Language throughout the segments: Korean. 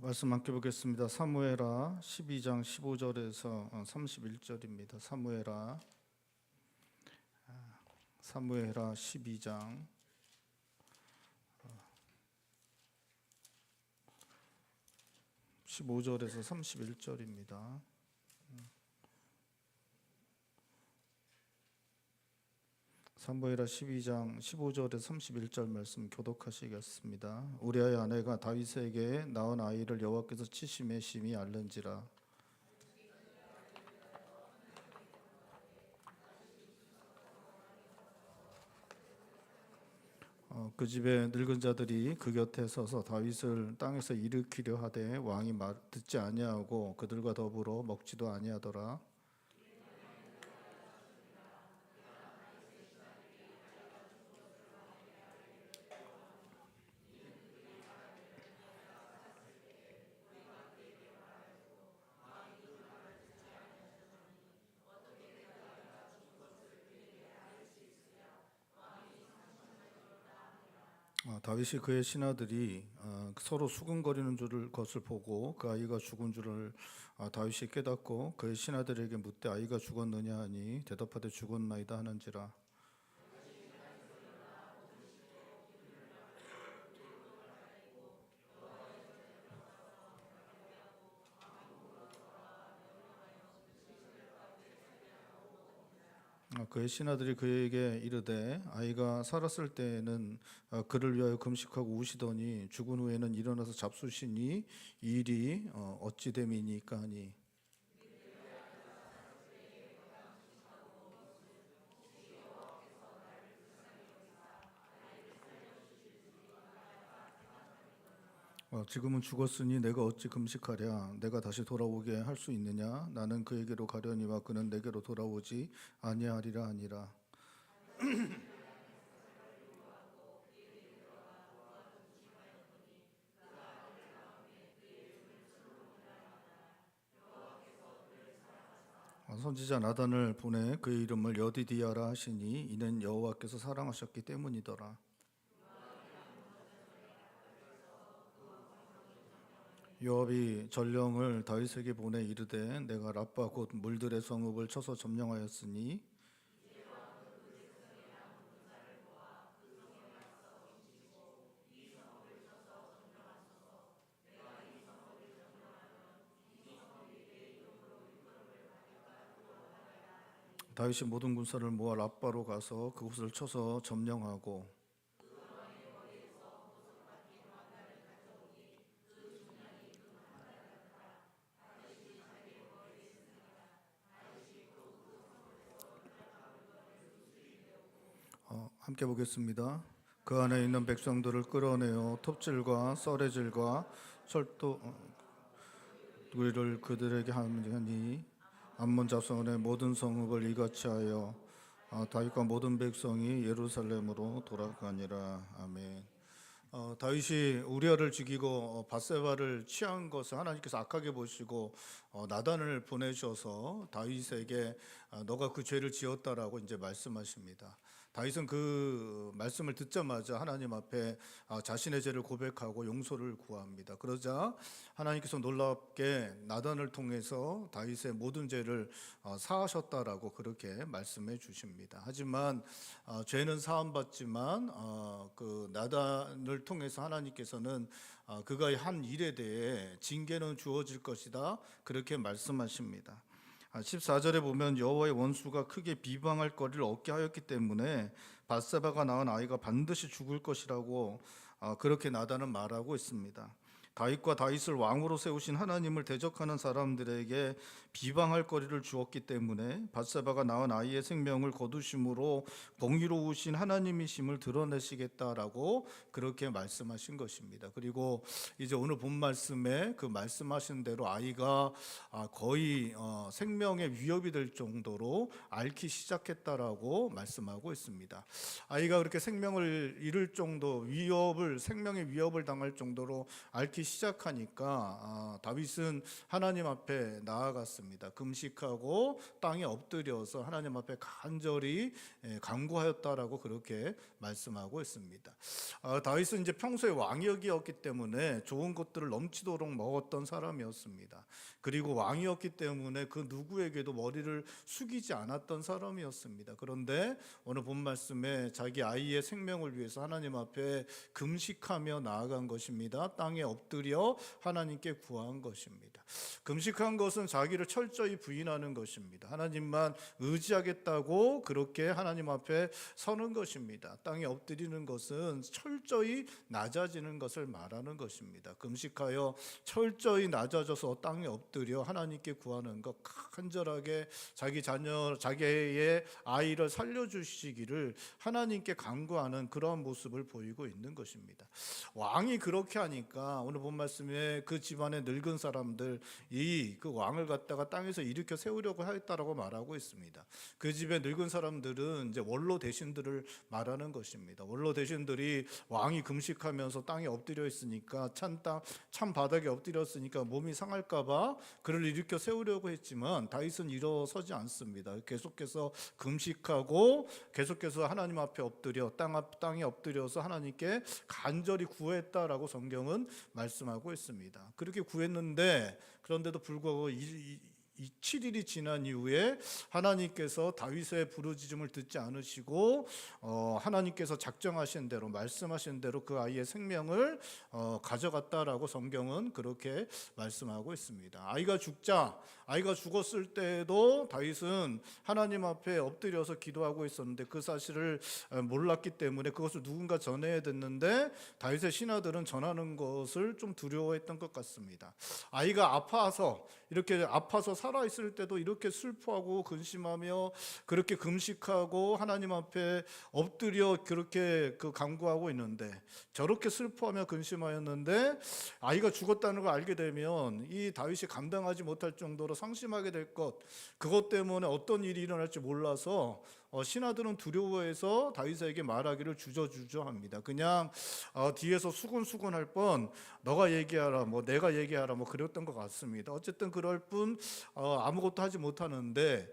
말씀 함께 보겠습니다. 사무엘하 12장 15절에서 31절입니다. 사무엘하 12장 15절에서 31절입니다. 사무엘하 12장 15절에서 31절 말씀 교독하시겠습니다. 우리아의 아내가 다윗에게 낳은 아이를 여호와께서 치심에 심히 앓는지라. 그 집에 늙은 자들이 그 곁에 서서 다윗을 땅에서 일으키려 하되 왕이 듣지 아니하고 그들과 더불어 먹지도 아니하더라. 다윗이 그의 신하들이 서로 수군거리는 것을 보고 그 아이가 죽은 줄을 다윗이 깨닫고 그의 신하들에게 묻되 아이가 죽었느냐 하니 대답하되 죽었나이다 하는지라. 그의 신하들이 그에게 이르되 아이가 살았을 때에는 그를 위하여 금식하고 우시더니 죽은 후에는 일어나서 잡수시니 이 일이 어찌 됨이니까 하니. 지금은 죽었으니 내가 어찌 금식하랴. 내가 다시 돌아오게 할 수 있느냐. 나는 그에게로 가려니와 그는 내게로 돌아오지 아니하리라 하니라. 선지자 나단을 보내 그의 이름을 여디디아라 하시니 이는 여호와께서 사랑하셨기 때문이더라. 요압이 전령을 다윗에게 보내 이르되 내가 랍바 곧 물들의 성읍을 쳐서 점령하였으니 다윗이 모든 군사를 모아 랍바로 가서 그곳을 쳐서 점령하고 함께 보겠습니다. 그 안에 있는 백성들을 끌어내어 톱질과 썰해질과 철도 우리를 그들에게 하니 암몬 자손의 모든 성읍을 이같이 하여 다윗과 모든 백성이 예루살렘으로 돌아가니라. 아멘. 다윗이 우리아를 죽이고 밧세바를 취한 것을 하나님께서 악하게 보시고 나단을 보내셔서 다윗에게 너가 그 죄를 지었다라고 이제 말씀하십니다. 다윗은 그 말씀을 듣자마자 하나님 앞에 자신의 죄를 고백하고 용서를 구합니다. 그러자 하나님께서 놀랍게 나단을 통해서 다윗의 모든 죄를 사하셨다라고 그렇게 말씀해 주십니다. 하지만 죄는 사함받지만 그 나단을 통해서 하나님께서는 그가 한 일에 대해 징계는 주어질 것이다 그렇게 말씀하십니다. 14절에 보면 여호와의 원수가 크게 비방할 거리를 얻게 하였기 때문에 밧세바가 낳은 아이가 반드시 죽을 것이라고 그렇게 나단은 말하고 있습니다. 다윗과 다윗을 왕으로 세우신 하나님을 대적하는 사람들에게 비방할 거리를 주었기 때문에 밧세바가 낳은 아이의 생명을 거두심으로 공의로우신 하나님이심을 드러내시겠다라고 그렇게 말씀하신 것입니다. 그리고 이제 오늘 본 말씀에 그 말씀하신 대로 아이가 거의 생명의 위협이 될 정도로 앓기 시작했다라고 말씀하고 있습니다. 아이가 그렇게 생명을 잃을 정도 생명의 위협을 당할 정도로 앓기 시작하니까 다윗은 하나님 앞에 나아갔습니다. 금식하고 땅에 엎드려서 하나님 앞에 간절히 간구하였다라고 그렇게 말씀하고 있습니다. 다윗은 이제 평소에 왕이었기 때문에 좋은 것들을 넘치도록 먹었던 사람이었습니다. 그리고 왕이었기 때문에 그 누구에게도 머리를 숙이지 않았던 사람이었습니다. 그런데 오늘 본 말씀에 자기 아이의 생명을 위해서 하나님 앞에 금식하며 나아간 것입니다. 땅에 엎드려 하나님께 구한 것입니다. 금식한 것은 자기를 철저히 부인하는 것입니다. 하나님만 의지하겠다고 그렇게 하나님 앞에 서는 것입니다. 땅에 엎드리는 것은 철저히 낮아지는 것을 말하는 것입니다. 금식하여 철저히 낮아져서 땅에 엎드려 하나님께 구하는 것, 간절하게 자기 자녀, 자기의 아이를 살려주시기를 하나님께 간구하는 그러한 모습을 보이고 있는 것입니다. 왕이 그렇게 하니까 오늘 본 말씀에 그 집안의 늙은 사람들이 그 왕을 갖다가 땅에서 일으켜 세우려고 하였다라고 말하고 있습니다. 그 집의 늙은 사람들은 이제 원로 대신들을 말하는 것입니다. 원로 대신들이 왕이 금식하면서 땅에 엎드려 있으니까 찬 바닥에 엎드렸으니까 몸이 상할까봐 그를 일으켜 세우려고 했지만 다윗은 일어서지 않습니다. 계속해서 금식하고 계속해서 하나님 앞에 엎드려 땅에 엎드려서 하나님께 간절히 구했다라고 성경은 말씀하고 있습니다. 그렇게 구했는데 그런데도 불구하고 7일이 지난 이후에 하나님께서 다윗의 부르짖음을 듣지 않으시고 하나님께서 작정하신 대로 말씀하신 대로 그 아이의 생명을 가져갔다라고 성경은 그렇게 말씀하고 있습니다. 아이가 죽었을 때도 다윗은 하나님 앞에 엎드려서 기도하고 있었는데 그 사실을 몰랐기 때문에 그것을 누군가 전해야 됐는데 다윗의 신하들은 전하는 것을 좀 두려워했던 것 같습니다. 아이가 아파서 살아있을 때도 이렇게 슬퍼하고 근심하며 그렇게 금식하고 하나님 앞에 엎드려 그렇게 간구하고 있는데 저렇게 슬퍼하며 근심하였는데 아이가 죽었다는 걸 알게 되면 이 다윗이 감당하지 못할 정도로 상심하게 될 것, 그것 때문에 어떤 일이 일어날지 몰라서 신하들은 두려워해서 다윗에게 말하기를 주저주저합니다. 그냥 뒤에서 수군수군할 뻔 너가 얘기하라 내가 얘기하라 그랬던 것 같습니다. 어쨌든 그럴 뿐 아무것도 하지 못하는데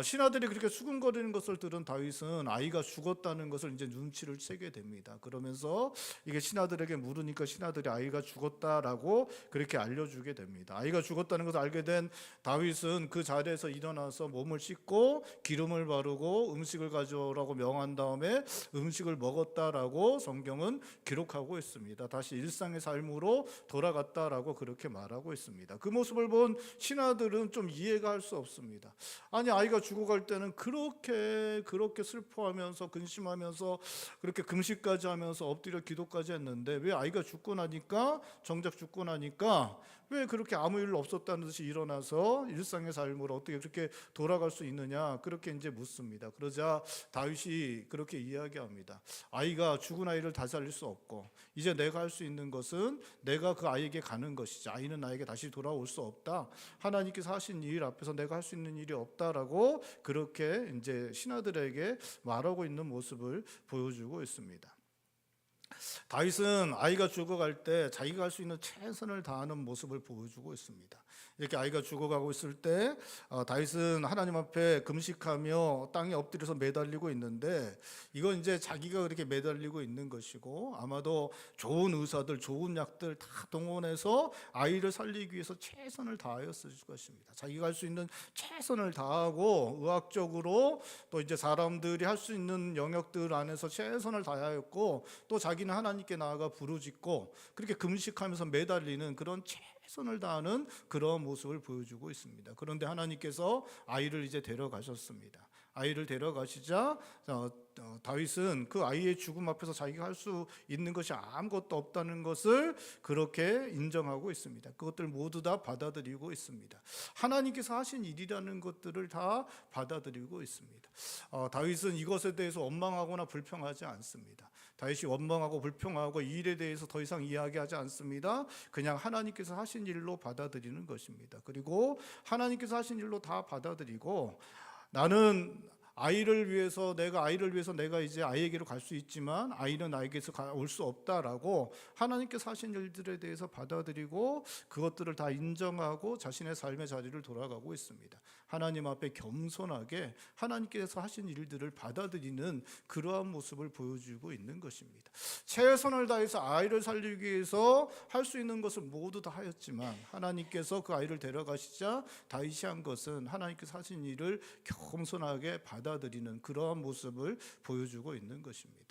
신하들이 그렇게 수군거리는 것을 들은 다윗은 아이가 죽었다는 것을 이제 눈치를 채게 됩니다. 그러면서 이게 신하들에게 물으니까 신하들이 아이가 죽었다라고 그렇게 알려주게 됩니다. 아이가 죽었다는 것을 알게 된 다윗은 그 자리에서 일어나서 몸을 씻고 기름을 바르고 음식을 가져오라고 명한 다음에 음식을 먹었다라고 성경은 기록하고 있습니다. 다시 일상의 삶으로 돌아갔다라고 그렇게 말하고 있습니다. 그 모습을 본 신하들은 좀 이해가 할 수 없습니다. 아니 아이가 죽어갈 때는 그렇게 슬퍼하면서 근심하면서 그렇게 금식까지 하면서 엎드려 기도까지 했는데 왜 아이가 정작 죽고 나니까 왜 그렇게 아무 일 없었다는 듯이 일어나서 일상의 삶으로 어떻게 그렇게 돌아갈 수 있느냐 그렇게 이제 묻습니다. 그러자 다윗이 그렇게 이야기합니다. 아이가 죽은 아이를 다시 살릴 수 없고 이제 내가 할 수 있는 것은 내가 그 아이에게 가는 것이지 아이는 나에게 다시 돌아올 수 없다. 하나님께서 하신 일 앞에서 내가 할 수 있는 일이 없다라고 그렇게 이제 신하들에게 말하고 있는 모습을 보여주고 있습니다. 다윗은 아이가 죽어갈 때 자기가 할 수 있는 최선을 다하는 모습을 보여주고 있습니다. 이렇게 아이가 죽어가고 있을 때 다윗은 하나님 앞에 금식하며 땅에 엎드려서 매달리고 있는데 이건 이제 자기가 그렇게 매달리고 있는 것이고 아마도 좋은 의사들, 좋은 약들 다 동원해서 아이를 살리기 위해서 최선을 다하였을 것입니다. 자기가 할 수 있는 최선을 다하고 의학적으로 또 이제 사람들이 할 수 있는 영역들 안에서 최선을 다하였고 또 자기는 하나님께 나아가 부르짖고 그렇게 금식하면서 매달리는 그런 최선을 다하는 그런 모습을 보여주고 있습니다. 그런데 하나님께서 아이를 이제 데려가셨습니다. 아이를 데려가시자 다윗은 그 아이의 죽음 앞에서 자기가 할 수 있는 것이 아무것도 없다는 것을 그렇게 인정하고 있습니다. 그것들 모두 다 받아들이고 있습니다. 하나님께서 하신 일이라는 것들을 다 받아들이고 있습니다. 다윗은 이것에 대해서 원망하거나 불평하지 않습니다. 다윗이 원망하고 불평하고 이 일에 대해서 더 이상 이야기하지 않습니다. 그냥 하나님께서 하신 일로 받아들이는 것입니다. 그리고 하나님께서 하신 일로 다 받아들이고 나는 아이를 위해서 내가 이제 아이에게로 갈 수 있지만 아이는 나에게서 올 수 없다라고 하나님께서 하신 일들에 대해서 받아들이고 그것들을 다 인정하고 자신의 삶의 자리를 돌아가고 있습니다. 하나님 앞에 겸손하게 하나님께서 하신 일들을 받아들이는 그러한 모습을 보여주고 있는 것입니다. 최선을 다해서 아이를 살리기 위해서 할 수 있는 것을 모두 다 하였지만 하나님께서 그 아이를 데려가시자 다윗이 한 것은 하나님께서 하신 일을 겸손하게 받아들이는 그러한 모습을 보여주고 있는 것입니다.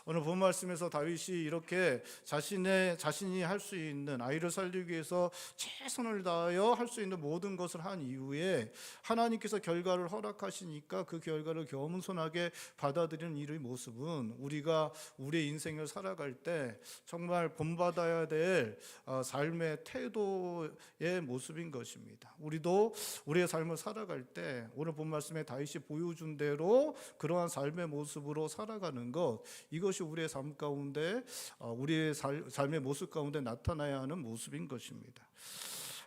오늘 본 말씀에서 다윗이 이렇게 자신이 할 수 있는 아이를 살리기 위해서 최선을 다하여 할 수 있는 모든 것을 한 이후에 하나님께서 결과를 허락하시니까 그 결과를 겸손하게 받아들이는 이의 모습은 우리가 우리의 인생을 살아갈 때 정말 본받아야 될 삶의 태도의 모습인 것입니다. 우리도 우리의 삶을 살아갈 때 오늘 본 말씀에 다윗이 보여준 대로 그러한 삶의 모습으로 살아가는 것, 이것이 우리의 삶 가운데 우리의 삶의 모습 가운데 나타나야 하는 모습인 것입니다.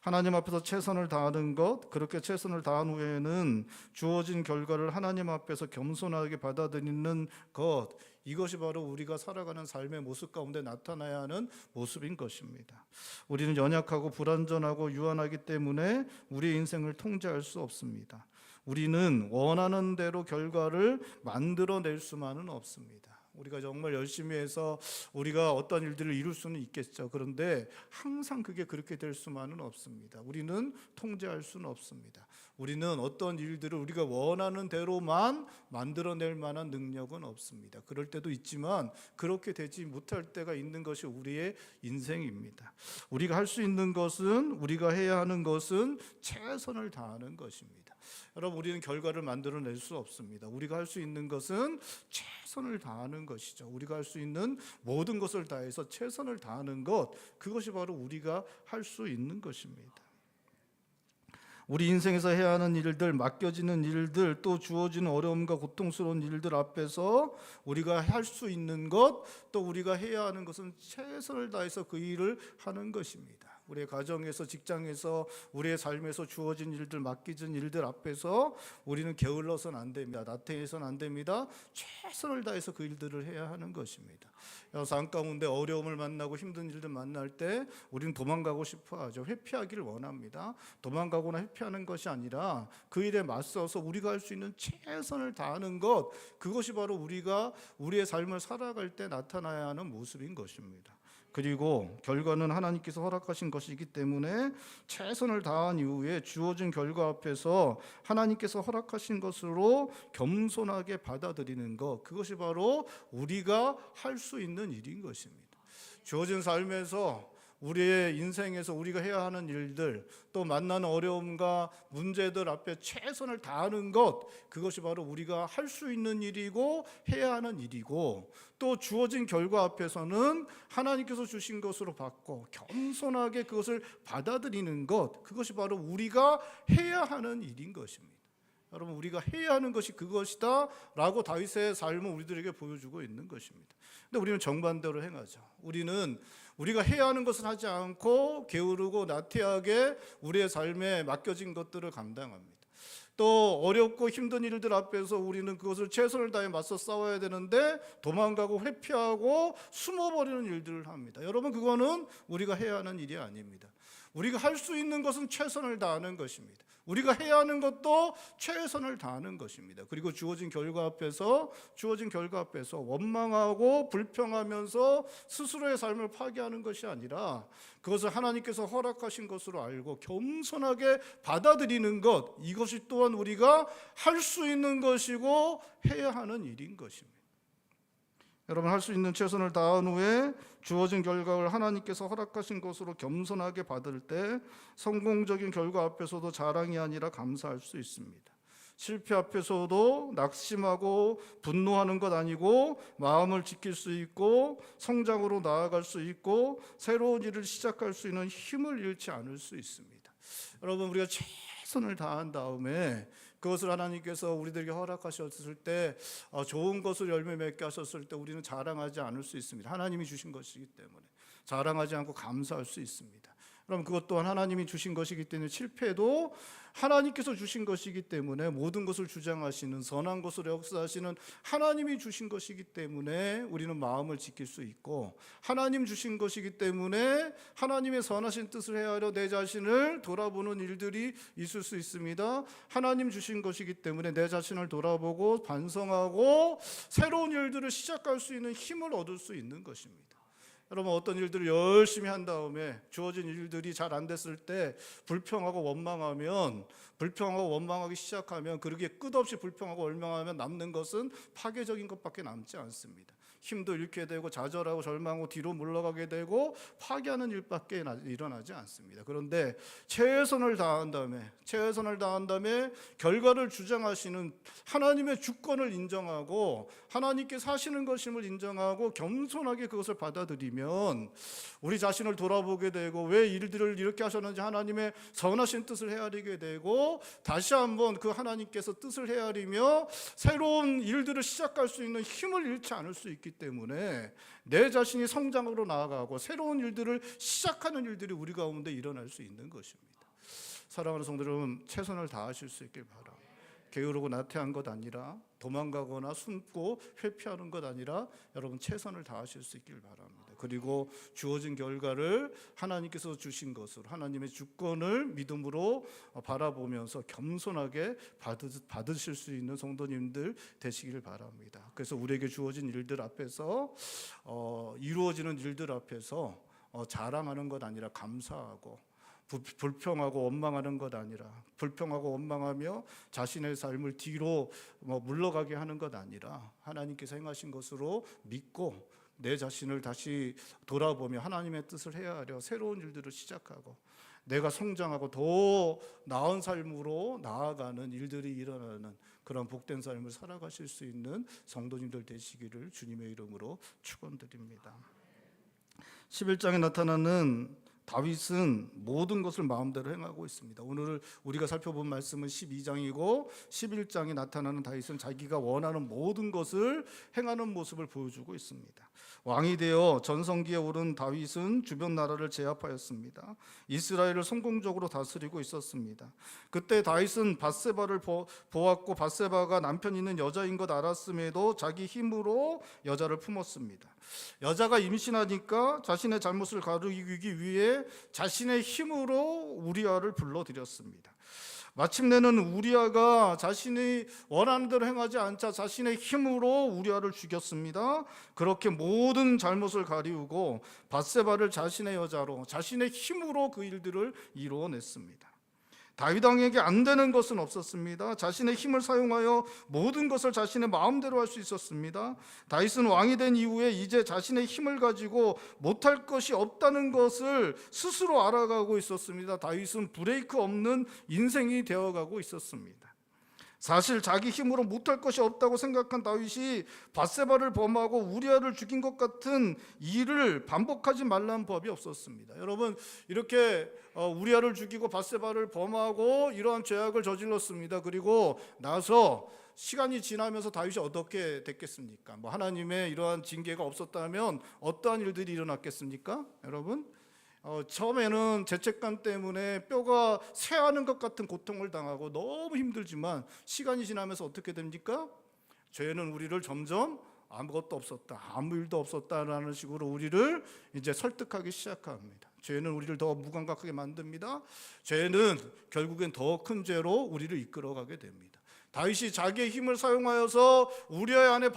하나님 앞에서 최선을 다하는 것, 그렇게 최선을 다한 후에는 주어진 결과를 하나님 앞에서 겸손하게 받아들이는 것, 이것이 바로 우리가 살아가는 삶의 모습 가운데 나타나야 하는 모습인 것입니다. 우리는 연약하고 불완전하고 유한하기 때문에 우리의 인생을 통제할 수 없습니다. 우리는 원하는 대로 결과를 만들어낼 수만은 없습니다. 우리가 정말 열심히 해서 우리가 어떤 일들을 이룰 수는 있겠죠. 그런데 항상 그게 그렇게 될 수만은 없습니다. 우리는 통제할 수는 없습니다. 우리는 어떤 일들을 우리가 원하는 대로만 만들어낼 만한 능력은 없습니다. 그럴 때도 있지만 그렇게 되지 못할 때가 있는 것이 우리의 인생입니다. 우리가 할 수 있는 것은, 우리가 해야 하는 것은 최선을 다하는 것입니다. 여러분, 우리는 결과를 만들어낼 수 없습니다. 우리가 할 수 있는 것은 최선을 다하는 것이죠. 우리가 할 수 있는 모든 것을 다해서 최선을 다하는 것, 그것이 바로 우리가 할 수 있는 것입니다. 우리 인생에서 해야 하는 일들, 맡겨지는 일들, 또 주어지는 어려움과 고통스러운 일들 앞에서 우리가 할 수 있는 것, 또 우리가 해야 하는 것은 최선을 다해서 그 일을 하는 것입니다. 우리의 가정에서, 직장에서, 우리의 삶에서 주어진 일들, 맡겨진 일들 앞에서 우리는 게을러서는 안 됩니다. 나태해서는 안 됩니다. 최선을 다해서 그 일들을 해야 하는 것입니다. 삶 가운데 어려움을 만나고 힘든 일들 만날 때 우리는 도망가고 싶어 하죠. 회피하기를 원합니다. 도망가거나 회피하는 것이 아니라 그 일에 맞서서 우리가 할 수 있는 최선을 다하는 것, 그것이 바로 우리가 우리의 삶을 살아갈 때 나타나야 하는 모습인 것입니다. 그리고 결과는 하나님께서 허락하신 것이기 때문에 최선을 다한 이후에 주어진 결과 앞에서 하나님께서 허락하신 것으로 겸손하게 받아들이는 것, 그것이 바로 우리가 할 수 있는 일인 것입니다. 주어진 삶에서, 우리의 인생에서 우리가 해야 하는 일들, 또 만나는 어려움과 문제들 앞에 최선을 다하는 것, 그것이 바로 우리가 할 수 있는 일이고 해야 하는 일이고, 또 주어진 결과 앞에서는 하나님께서 주신 것으로 받고 겸손하게 그것을 받아들이는 것, 그것이 바로 우리가 해야 하는 일인 것입니다. 여러분, 우리가 해야 하는 것이 그것이다 라고 다윗의 삶은 우리들에게 보여주고 있는 것입니다. 근데 우리는 정반대로 행하죠. 우리가 해야 하는 것을 하지 않고 게으르고 나태하게 우리의 삶에 맡겨진 것들을 감당합니다. 또 어렵고 힘든 일들 앞에서 우리는 그것을 최선을 다해 맞서 싸워야 되는데 도망가고 회피하고 숨어버리는 일들을 합니다. 여러분, 그거는 우리가 해야 하는 일이 아닙니다. 우리가 할 수 있는 것은 최선을 다하는 것입니다. 우리가 해야 하는 것도 최선을 다하는 것입니다. 그리고 주어진 결과 앞에서 원망하고 불평하면서 스스로의 삶을 파괴하는 것이 아니라 그것을 하나님께서 허락하신 것으로 알고 겸손하게 받아들이는 것, 이것이 또한 우리가 할 수 있는 것이고 해야 하는 일인 것입니다. 여러분, 할 수 있는 최선을 다한 후에 주어진 결과를 하나님께서 허락하신 것으로 겸손하게 받을 때 성공적인 결과 앞에서도 자랑이 아니라 감사할 수 있습니다. 실패 앞에서도 낙심하고 분노하는 것 아니고 마음을 지킬 수 있고 성장으로 나아갈 수 있고 새로운 일을 시작할 수 있는 힘을 잃지 않을 수 있습니다. 여러분, 우리가 최선을 다한 다음에 그것을 하나님께서 우리들에게 허락하셨을 때, 좋은 것을 열매 맺게 하셨을 때 우리는 자랑하지 않을 수 있습니다. 하나님이 주신 것이기 때문에 자랑하지 않고 감사할 수 있습니다. 그럼 그것 또한 하나님이 주신 것이기 때문에 실패도 하나님께서 주신 것이기 때문에 모든 것을 주장하시는 선한 것으로 역사하시는 하나님이 주신 것이기 때문에 우리는 마음을 지킬 수 있고, 하나님 주신 것이기 때문에 하나님의 선하신 뜻을 헤아려 내 자신을 돌아보는 일들이 있을 수 있습니다. 하나님 주신 것이기 때문에 내 자신을 돌아보고 반성하고 새로운 일들을 시작할 수 있는 힘을 얻을 수 있는 것입니다. 여러분, 어떤 일들을 열심히 한 다음에 주어진 일들이 잘 안 됐을 때 불평하고 원망하기 시작하면, 그렇게 끝없이 불평하고 원망하면 남는 것은 파괴적인 것밖에 남지 않습니다. 힘도 잃게 되고 좌절하고 절망하고 뒤로 물러가게 되고 파괴하는 일밖에 일어나지 않습니다. 그런데 최선을 다한 다음에 결과를 주장하시는 하나님의 주권을 인정하고 하나님께서 하시는 것임을 인정하고 겸손하게 그것을 받아들이면 우리 자신을 돌아보게 되고, 왜 일들을 이렇게 하셨는지 하나님의 선하신 뜻을 헤아리게 되고, 다시 한번 그 하나님께서 뜻을 헤아리며 새로운 일들을 시작할 수 있는 힘을 잃지 않을 수 있기 때문에 내 자신이 성장으로 나아가고 새로운 일들을 시작하는 일들이 우리 가운데 일어날 수 있는 것입니다. 사랑하는 성도 여러분, 최선을 다하실 수 있길 바랍니다. 게으르고 나태한 것 아니라, 도망가거나 숨고 회피하는 것 아니라 여러분 최선을 다하실 수 있길 바랍니다. 그리고 주어진 결과를 하나님께서 주신 것으로, 하나님의 주권을 믿음으로 바라보면서 겸손하게 받으실 수 있는 성도님들 되시길 바랍니다. 그래서 우리에게 주어진 일들 앞에서 이루어지는 일들 앞에서 자랑하는 것 아니라 감사하고, 불평하고 원망하는 것 아니라, 불평하고 원망하며 자신의 삶을 뒤로 물러가게 하는 것 아니라 하나님께서 행하신 것으로 믿고 내 자신을 다시 돌아보며 하나님의 뜻을 헤아려 새로운 일들을 시작하고 내가 성장하고 더 나은 삶으로 나아가는 일들이 일어나는 그런 복된 삶을 살아가실 수 있는 성도님들 되시기를 주님의 이름으로 축원드립니다. 11장에 나타나는 다윗은 모든 것을 마음대로 행하고 있습니다. 오늘 우리가 살펴본 말씀은 12장이고 11장에 나타나는 다윗은 자기가 원하는 모든 것을 행하는 모습을 보여주고 있습니다. 왕이 되어 전성기에 오른 다윗은 주변 나라를 제압하였습니다. 이스라엘을 성공적으로 다스리고 있었습니다. 그때 다윗은 밧세바를 보았고 밧세바가 남편 있는 여자인 것 알았음에도 자기 힘으로 여자를 품었습니다. 여자가 임신하니까 자신의 잘못을 가리기 위해 자신의 힘으로 우리아를 불러들였습니다. 마침내는 우리아가 자신이 원하는 대로 행하지 않자 자신의 힘으로 우리아를 죽였습니다. 그렇게 모든 잘못을 가리우고 밧세바를 자신의 여자로 자신의 힘으로 그 일들을 이루어냈습니다. 다윗 왕에게 안 되는 것은 없었습니다. 자신의 힘을 사용하여 모든 것을 자신의 마음대로 할 수 있었습니다. 다윗은 왕이 된 이후에 이제 자신의 힘을 가지고 못할 것이 없다는 것을 스스로 알아가고 있었습니다. 다윗은 브레이크 없는 인생이 되어가고 있었습니다. 사실 자기 힘으로 못할 것이 없다고 생각한 다윗이 밧세바를 범하고 우리아를 죽인 것 같은 일을 반복하지 말라는 법이 없었습니다. 여러분, 이렇게 우리아를 죽이고 밧세바를 범하고 이러한 죄악을 저질렀습니다. 그리고 나서 시간이 지나면서 다윗이 어떻게 됐겠습니까? 하나님의 이러한 징계가 없었다면 어떠한 일들이 일어났겠습니까? 여러분, 처음에는 죄책감 때문에 뼈가 쇠하는 것 같은 고통을 당하고 너무 힘들지만 시간이 지나면서 어떻게 됩니까? 죄는 우리를 점점 아무것도 없었다, 아무 일도 없었다라는 식으로 우리를 이제 설득하기 시작합니다. 죄는 우리를 더 무감각하게 만듭니다. 죄는 결국엔 더 큰 죄로 우리를 이끌어가게 됩니다. 다윗이 자기의 힘을 사용하여서 우리아의 아내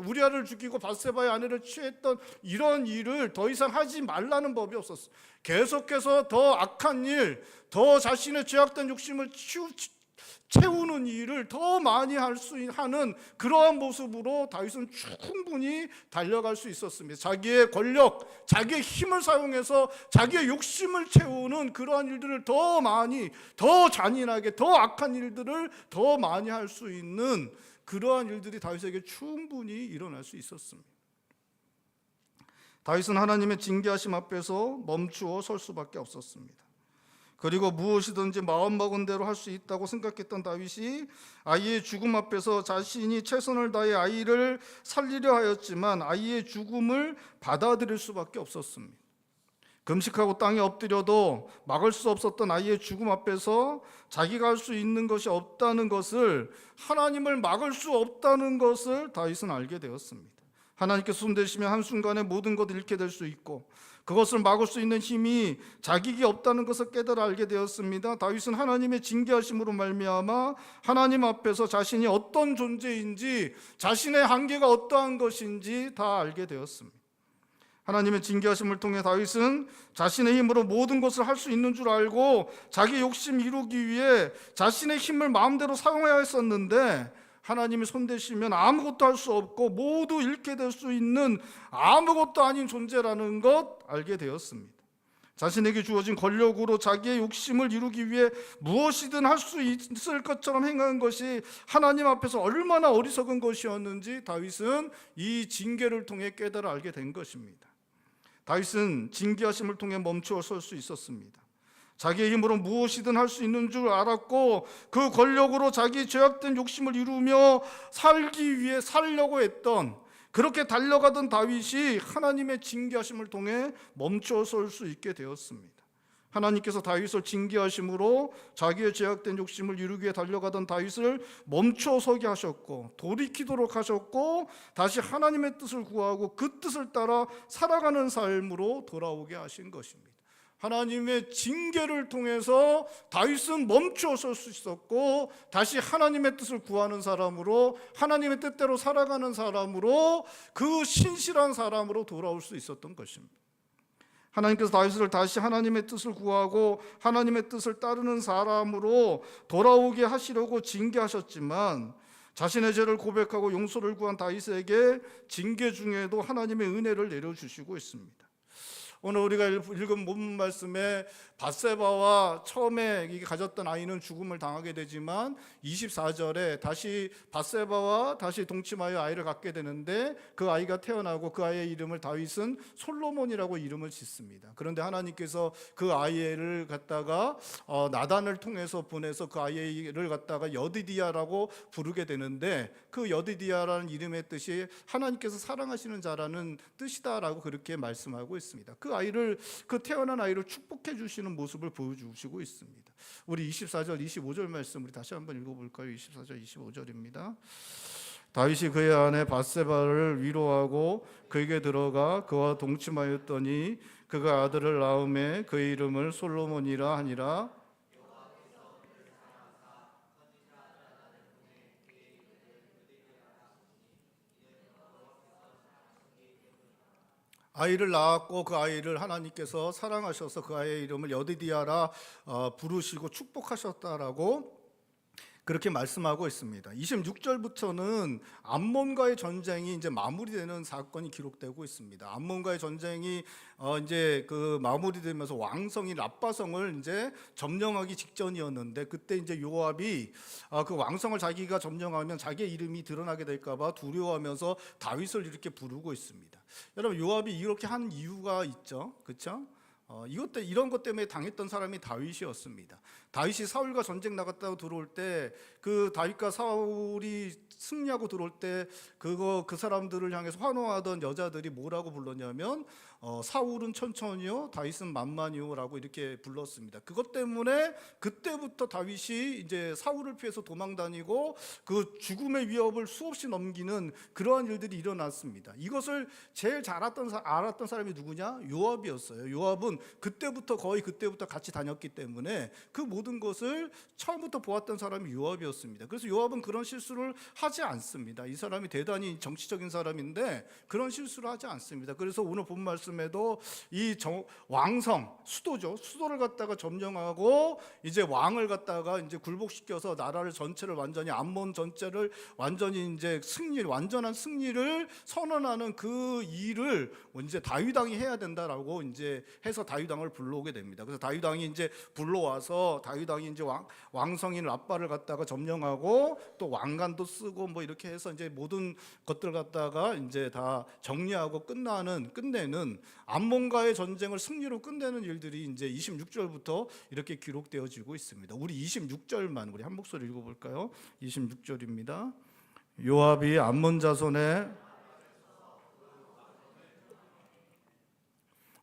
우리아를 죽이고 밧세바의 아내를 취했던 이런 일을 더 이상 하지 말라는 법이 없었어요. 계속해서 더 악한 일, 더 자신의 죄악된 욕심을 채우는 일을 더 많이 하는 그러한 모습으로 다윗은 충분히 달려갈 수 있었습니다. 자기의 권력, 자기의 힘을 사용해서 자기의 욕심을 채우는 그러한 일들을 더 많이, 더 잔인하게, 더 악한 일들을 더 많이 할 수 있는 그러한 일들이 다윗에게 충분히 일어날 수 있었습니다. 다윗은 하나님의 징계하심 앞에서 멈추어 설 수밖에 없었습니다. 그리고 무엇이든지 마음먹은 대로 할 수 있다고 생각했던 다윗이 아이의 죽음 앞에서 자신이 최선을 다해 아이를 살리려 하였지만 아이의 죽음을 받아들일 수밖에 없었습니다. 금식하고 땅에 엎드려도 막을 수 없었던 아이의 죽음 앞에서 자기가 할 수 있는 것이 없다는 것을, 하나님을 막을 수 없다는 것을 다윗은 알게 되었습니다. 하나님께서 손대시면 한순간에 모든 것을 잃게 될 수 있고 그것을 막을 수 있는 힘이 자기에게 없다는 것을 깨달아 알게 되었습니다. 다윗은 하나님의 징계하심으로 말미암아 하나님 앞에서 자신이 어떤 존재인지, 자신의 한계가 어떠한 것인지 다 알게 되었습니다. 하나님의 징계하심을 통해 다윗은 자신의 힘으로 모든 것을 할 수 있는 줄 알고 자기 욕심 이루기 위해 자신의 힘을 마음대로 사용해야 했었는데, 하나님이 손대시면 아무것도 할 수 없고 모두 잃게 될 수 있는 아무것도 아닌 존재라는 것 알게 되었습니다. 자신에게 주어진 권력으로 자기의 욕심을 이루기 위해 무엇이든 할 수 있을 것처럼 행한 것이 하나님 앞에서 얼마나 어리석은 것이었는지 다윗은 이 징계를 통해 깨달아 알게 된 것입니다. 다윗은 징계하심을 통해 멈추어 설 수 있었습니다. 자기의 힘으로 무엇이든 할 수 있는 줄 알았고 그 권력으로 자기 죄악된 욕심을 이루며 살기 위해 살려고 했던, 그렇게 달려가던 다윗이 하나님의 징계하심을 통해 멈추어 설 수 있게 되었습니다. 하나님께서 다윗을 징계하심으로 자기의 죄악된 욕심을 이루기 위해 달려가던 다윗을 멈추어 서게 하셨고 돌이키도록 하셨고 다시 하나님의 뜻을 구하고 그 뜻을 따라 살아가는 삶으로 돌아오게 하신 것입니다. 하나님의 징계를 통해서 다윗은 멈추어 설 수 있었고 다시 하나님의 뜻을 구하는 사람으로, 하나님의 뜻대로 살아가는 사람으로, 그 신실한 사람으로 돌아올 수 있었던 것입니다. 하나님께서 다윗을 다시 하나님의 뜻을 구하고 하나님의 뜻을 따르는 사람으로 돌아오게 하시려고 징계하셨지만, 자신의 죄를 고백하고 용서를 구한 다윗에게 징계 중에도 하나님의 은혜를 내려주시고 있습니다. 오늘 우리가 읽은 본문 말씀에 밧세바와 처음에 가졌던 아이는 죽음을 당하게 되지만 24절에 다시 밧세바와 다시 동침하여 아이를 갖게 되는데 그 아이가 태어나고 그 아이의 이름을 다윗은 솔로몬이라고 이름을 짓습니다. 그런데 하나님께서 그 아이를 갖다가 나단을 통해서 보내서 그 아이를 갖다가 여디디아라고 부르게 되는데, 그 여디디아라는 이름의 뜻이 하나님께서 사랑하시는 자라는 뜻이다라고 그렇게 말씀하고 있습니다. 그 태어난 아이를 축복해 주시는 모습을 보여주시고 있습니다. 우리 24절 25절 말씀 우리 다시 한번 읽어볼까요? 24절 25절입니다. 다윗이 그의 아내 밧세바를 위로하고 그에게 들어가 그와 동침하였더니 그가 아들을 낳음에 그의 이름을 솔로몬이라 하니라. 아이를 낳았고 그 아이를 하나님께서 사랑하셔서 그 아이의 이름을 여디디아라 부르시고 축복하셨다라고 그렇게 말씀하고 있습니다. 26절부터는 암몬과의 전쟁이 이제 마무리되는 사건이 기록되고 있습니다. 암몬과의 전쟁이 이제 그 마무리되면서 왕성이 랍바성을 이제 점령하기 직전이었는데, 그때 이제 요압이 그 왕성을 자기가 점령하면 자기의 이름이 드러나게 될까봐 두려워하면서 다윗을 이렇게 부르고 있습니다. 여러분, 요압이 이렇게 한 이유가 있죠, 그렇죠? 이런 것 때문에 당했던 사람이 다윗이었습니다. 다윗이 사울과 전쟁 나갔다고 들어올 때, 그 다윗과 사울이 승리하고 들어올 때 그 사람들을 향해서 환호하던 여자들이 뭐라고 불렀냐면 사울은 천천히요 다윗은 만만히요라고 이렇게 불렀습니다. 그것 때문에 그때부터 다윗이 이제 사울을 피해서 도망다니고 그 죽음의 위협을 수없이 넘기는 그러한 일들이 일어났습니다. 이것을 제일 잘 알았던 사람이 누구냐? 요압이었어요. 요압은 그때부터 같이 다녔기 때문에 그 모든 것을 처음부터 보았던 사람이 요압이었습니다. 그래서 요압은 그런 실수를 하지 않습니다. 이 사람이 대단히 정치적인 사람인데 그런 실수를 하지 않습니다. 그래서 오늘 본 말씀에도 이 왕성, 수도를 갖다가 점령하고 이제 왕을 갖다가 이제 굴복시켜서 나라를 전체를 완전히 암몬 전체를 완전히 이제 완전한 승리를 선언하는 그 일을 이제 다윗 왕이 해야 된다라고 이제 해서 다윗 왕을 불러오게 됩니다. 그래서 다윗 왕이 이제 불러와서 다윗 왕이 이제 왕성인 랍바를 갖다가 점령하고 또 왕관도 쓰고 뭐 이렇게 해서 이제 모든 것들 갖다가 이제 다 정리하고 끝내는 암몬과의 전쟁을 승리로 끝내는 일들이 이제 26절부터 이렇게 기록되어지고 있습니다. 우리 26절만 우리 한 목소리 읽어볼까요? 26절입니다. 요압이 암몬 자손의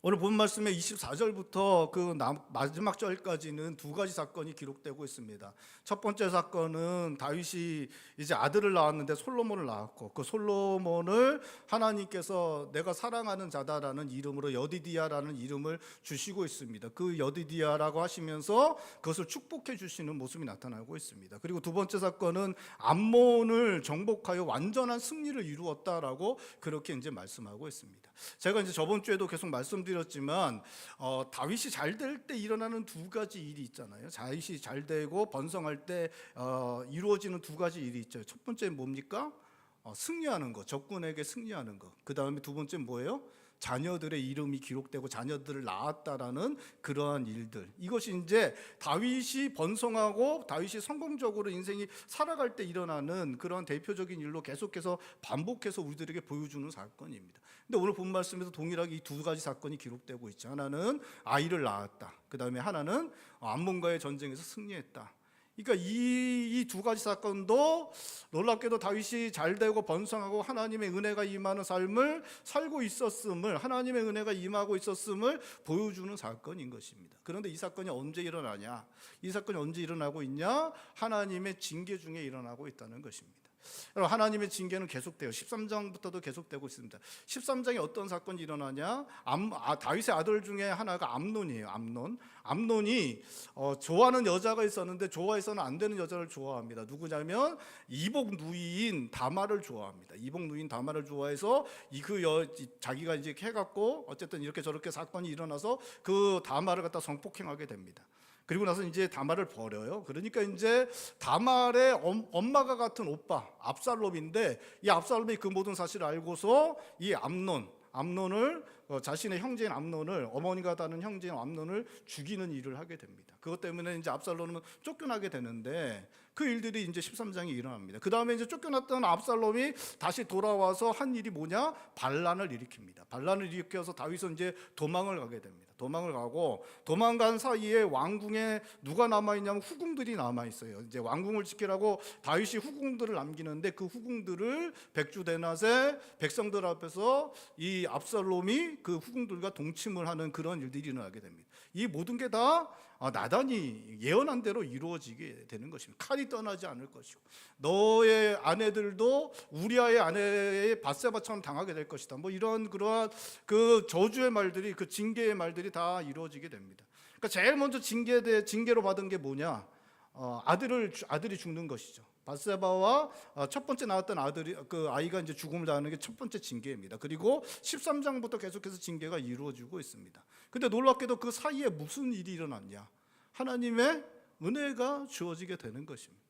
오늘 본 말씀의 24절부터 그 마지막 절까지는 두 가지 사건이 기록되고 있습니다. 첫 번째 사건은 다윗이 이제 아들을 낳았는데 솔로몬을 낳았고, 그 솔로몬을 하나님께서 내가 사랑하는 자다라는 이름으로 여디디야라는 이름을 주시고 있습니다. 그 여디디야라고 하시면서 그것을 축복해 주시는 모습이 나타나고 있습니다. 그리고 두 번째 사건은 암몬을 정복하여 완전한 승리를 이루었다라고 그렇게 이제 말씀하고 있습니다. 제가 이제 저번 주에도 계속 말씀드렸지만 다윗이 잘 될 때 일어나는 두 가지 일이 있잖아요. 다윗이 잘 되고 번성할 때 이루어지는 두 가지 일이 있죠. 첫 번째는 뭡니까? 승리하는 거, 적군에게 승리하는 거. 그 다음에 두 번째는 뭐예요? 자녀들의 이름이 기록되고 자녀들을 낳았다라는 그러한 일들. 이것이 이제 다윗이 번성하고 다윗이 성공적으로 인생이 살아갈 때 일어나는 그런 대표적인 일로 계속해서 반복해서 우리들에게 보여주는 사건입니다. 근데 오늘 본 말씀에서 동일하게 이 두 가지 사건이 기록되고 있죠. 하나는 아이를 낳았다. 그 다음에 하나는 암몬과의 전쟁에서 승리했다. 그러니까 이 두 가지 사건도 놀랍게도 다윗이 잘되고 번성하고 하나님의 은혜가 임하는 삶을 살고 있었음을, 하나님의 은혜가 임하고 있었음을 보여주는 사건인 것입니다. 그런데 이 사건이 언제 일어나냐? 이 사건이 언제 일어나고 있냐? 하나님의 징계 중에 일어나고 있다는 것입니다. 여러분, 하나님의 징계는 계속돼요. 13장부터도 계속되고 있습니다. 13장에 어떤 사건이 일어나냐? 다윗의 아들 중에 하나가 암논이에요. 암논이 좋아하는 여자가 있었는데 좋아해서는 안 되는 여자를 좋아합니다. 누구냐면 이복 누이인 다말을 좋아합니다. 이복 누이인 다말을 좋아해서 자기가 이제 해갖고 어쨌든 이렇게 저렇게 사건이 일어나서 그 다말을 갖다 성폭행하게 됩니다. 그리고 나서 이제 다말을 버려요. 그러니까 이제 다말의 엄마가 같은 오빠 압살롬인데, 이 압살롬이 그 모든 사실을 알고서 이 암논을 자신의 형제인 암논을, 어머니가 다른 형제인 암논을 죽이는 일을 하게 됩니다. 그것 때문에 이제 압살롬은 쫓겨나게 되는데, 그 일들이 이제 13장에 일어납니다. 그 다음에 이제 쫓겨났던 압살롬이 다시 돌아와서 한 일이 뭐냐? 반란을 일으킵니다. 반란을 일으켜서 다윗은 이제 도망을 가게 됩니다. 도망을 가고, 도망간 사이에 왕궁에 누가 남아있냐면 후궁들이 남아있어요. 이제 왕궁을 지키라고 다윗이 후궁들을 남기는데, 그 후궁들을 백주대낮에 백성들 앞에서 이 압살롬이 그 후궁들과 동침을 하는 그런 일들이 일어나게 됩니다. 이 모든 게 다 나단이 예언한 대로 이루어지게 되는 것입니다. 칼이 떠나지 않을 것이고, 너의 아내들도 우리아의 아내의 밧세바처럼 당하게 될 것이다. 뭐 이런 그러한 그 저주의 말들이, 그 징계의 말들이 다 이루어지게 됩니다. 그러니까 제일 먼저 징계로 받은 게 뭐냐? 아들이 죽는 것이죠. 밧세바와 첫 번째 낳았던 아이가 이제 죽음을 당하는 게 첫 번째 징계입니다. 그리고 13장부터 계속해서 징계가 이루어지고 있습니다. 근데 놀랍게도 그 사이에 무슨 일이 일어났냐? 하나님의 은혜가 주어지게 되는 것입니다.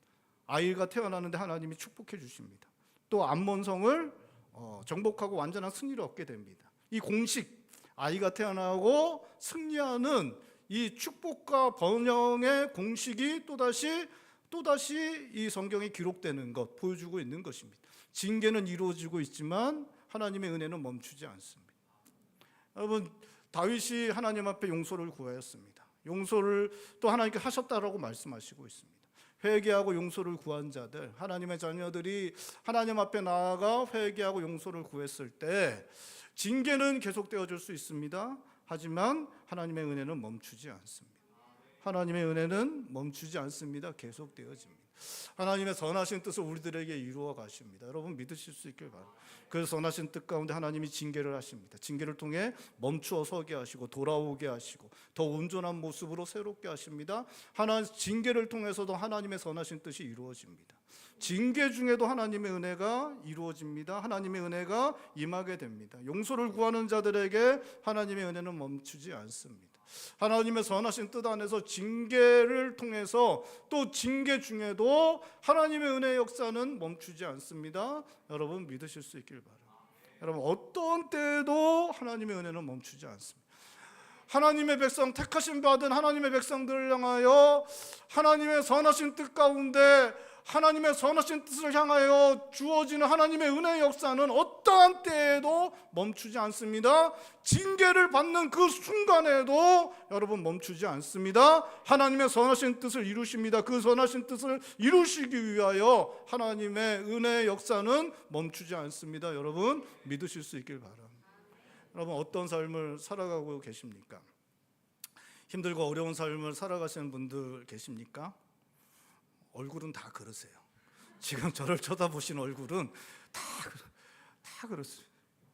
아이가 태어나는데 하나님이 축복해 주십니다. 또 암몬성을 정복하고 완전한 승리를 얻게 됩니다. 이 공식, 아이가 태어나고 승리하는 이 축복과 번영의 공식이 또다시 이 성경에 기록되는 것, 보여주고 있는 것입니다. 징계는 이루어지고 있지만 하나님의 은혜는 멈추지 않습니다. 여러분, 다윗이 하나님 앞에 용서를 구하였습니다. 용서를 또 하나님께 하셨다라고 말씀하시고 있습니다. 회개하고 용서를 구한 자들, 하나님의 자녀들이 하나님 앞에 나아가 회개하고 용서를 구했을 때 징계는 계속되어질 수 있습니다. 하지만 하나님의 은혜는 멈추지 않습니다. 하나님의 은혜는 멈추지 않습니다. 계속되어집니다. 하나님의 선하신 뜻을 우리들에게 이루어 가십니다. 여러분 믿으실 수 있길 바랍니다. 그 선하신 뜻 가운데 하나님이 징계를 하십니다. 징계를 통해 멈추어 서게 하시고 돌아오게 하시고 더 온전한 모습으로 새롭게 하십니다. 징계를 통해서도 하나님의 선하신 뜻이 이루어집니다. 징계 중에도 하나님의 은혜가 이루어집니다. 하나님의 은혜가 임하게 됩니다. 용서를 구하는 자들에게 하나님의 은혜는 멈추지 않습니다. 하나님의 선하신 뜻 안에서 징계를 통해서 또 징계 중에도 하나님의 은혜의 역사는 멈추지 않습니다. 여러분 믿으실 수 있길 바랍니다. 여러분 어떤 때에도 하나님의 은혜는 멈추지 않습니다. 하나님의 백성, 택하심 받은 하나님의 백성들을 향하여 하나님의 선하신 뜻 가운데 하나님의 선하신 뜻을 향하여 주어지는 하나님의 은혜의 역사는 어떠한 때에도 멈추지 않습니다. 징계를 받는 그 순간에도 여러분 멈추지 않습니다. 하나님의 선하신 뜻을 이루십니다. 그 선하신 뜻을 이루시기 위하여 하나님의 은혜의 역사는 멈추지 않습니다. 여러분 믿으실 수 있길 바랍니다. 여러분 어떤 삶을 살아가고 계십니까? 힘들고 어려운 삶을 살아가시는 분들 계십니까? 얼굴은 다 그러세요. 지금 저를 쳐다보신 얼굴은 다 그렇습니다.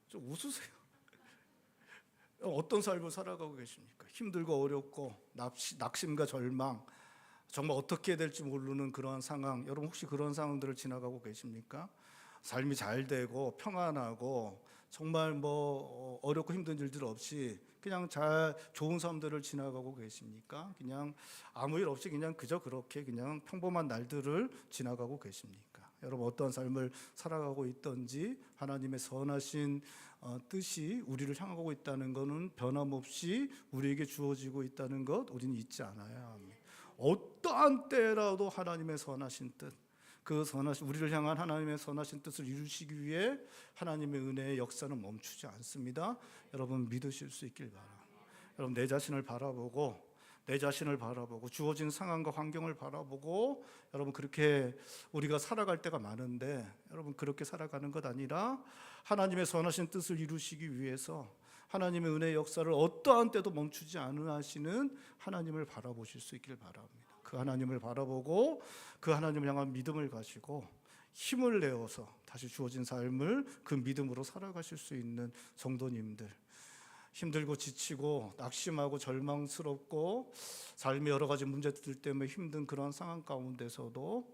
좀 웃으세요. 어떤 삶을 살아가고 계십니까? 힘들고 어렵고 낙심과 절망, 정말 어떻게 해야 될지 모르는 그러한 상황, 여러분 혹시 그런 상황들을 지나가고 계십니까? 삶이 잘 되고 평안하고 정말 뭐 어렵고 힘든 일들 없이 그냥 잘 좋은 삶들을 지나가고 계십니까? 그냥 아무 일 없이 그냥 그저 그렇게 그냥 평범한 날들을 지나가고 계십니까? 여러분 어떠한 삶을 살아가고 있던지 하나님의 선하신 뜻이 우리를 향하고 있다는 것은 변함없이 우리에게 주어지고 있다는 것 우리는 잊지 않아야 합니다. 어떠한 때라도 하나님의 선하신 뜻, 그 선하신 우리를 향한 하나님의 선하신 뜻을 이루시기 위해 하나님의 은혜의 역사는 멈추지 않습니다. 여러분 믿으실 수 있길 바랍니다. 여러분 내 자신을 바라보고 주어진 상황과 환경을 바라보고 여러분 그렇게 우리가 살아갈 때가 많은데 여러분 그렇게 살아가는 것 아니라 하나님의 선하신 뜻을 이루시기 위해서 하나님의 은혜의 역사를 어떠한 때도 멈추지 않으시는 하나님을 바라보실 수 있길 바랍니다. 그 하나님을 바라보고 그 하나님을 향한 믿음을 가지고 힘을 내어서 다시 주어진 삶을 그 믿음으로 살아가실 수 있는 성도님들, 힘들고 지치고 낙심하고 절망스럽고 삶의 여러 가지 문제들 때문에 힘든 그런 상황 가운데서도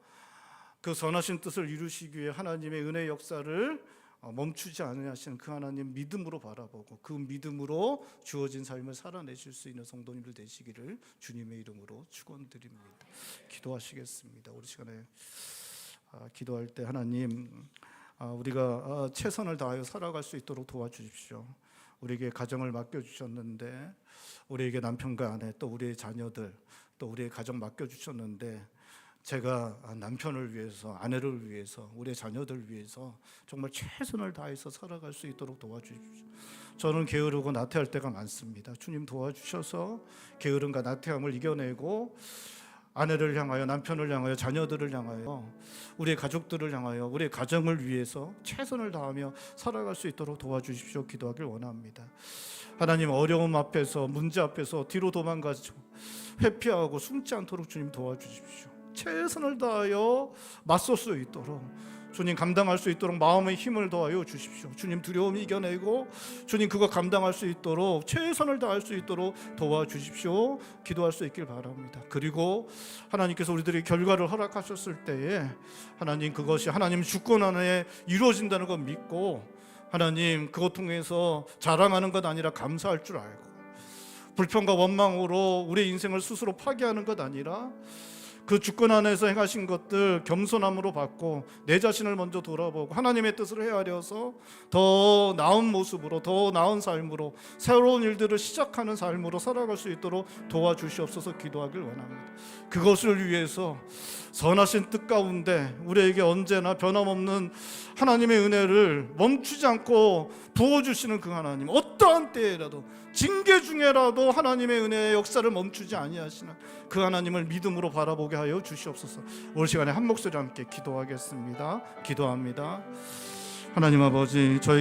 그 선하신 뜻을 이루시기 위해 하나님의 은혜의 역사를 멈추지 않으시는 그 하나님 믿음으로 바라보고 그 믿음으로 주어진 삶을 살아내실 수 있는 성도님들 되시기를 주님의 이름으로 축원드립니다. 기도하시겠습니다. 우리 시간에 기도할 때 하나님 우리가 최선을 다하여 살아갈 수 있도록 도와주십시오. 우리에게 가정을 맡겨주셨는데 우리에게 남편과 아내 또 우리의 자녀들 또 우리의 가정 맡겨주셨는데 제가 남편을 위해서 아내를 위해서 우리의 자녀들을 위해서 정말 최선을 다해서 살아갈 수 있도록 도와주십시오. 저는 게으르고 나태할 때가 많습니다. 주님 도와주셔서 게으름과 나태함을 이겨내고 아내를 향하여 남편을 향하여 자녀들을 향하여 우리의 가족들을 향하여 우리의 가정을 위해서 최선을 다하며 살아갈 수 있도록 도와주십시오. 기도하길 원합니다. 하나님 어려움 앞에서 문제 앞에서 뒤로 도망가지 회피하고 숨지 않도록 주님 도와주십시오. 최선을 다하여 맞설 수 있도록 주님 감당할 수 있도록 마음의 힘을 더하여 주십시오. 주님 두려움 이겨내고 주님 그거 감당할 수 있도록 최선을 다할 수 있도록 도와주십시오. 기도할 수 있길 바랍니다. 그리고 하나님께서 우리들에게 결과를 허락하셨을 때에 하나님 그것이 하나님 주권 안에 이루어진다는 걸 믿고 하나님 그것 통해서 자랑하는 것 아니라 감사할 줄 알고 불평과 원망으로 우리의 인생을 스스로 파괴하는 것 아니라 그 주권 안에서 행하신 것들 겸손함으로 받고 내 자신을 먼저 돌아보고 하나님의 뜻을 헤아려서 더 나은 모습으로 더 나은 삶으로 새로운 일들을 시작하는 삶으로 살아갈 수 있도록 도와주시옵소서 기도하길 원합니다. 그것을 위해서 선하신 뜻 가운데 우리에게 언제나 변함없는 하나님의 은혜를 멈추지 않고 부어주시는 그 하나님, 어떠한 때라도 징계 중에라도 하나님의 은혜의 역사를 멈추지 아니하시는 그 하나님을 믿음으로 바라보게 하여 주시옵소서. 올 시간에 한 목소리 함께 기도하겠습니다. 기도합니다. 하나님 아버지, 저희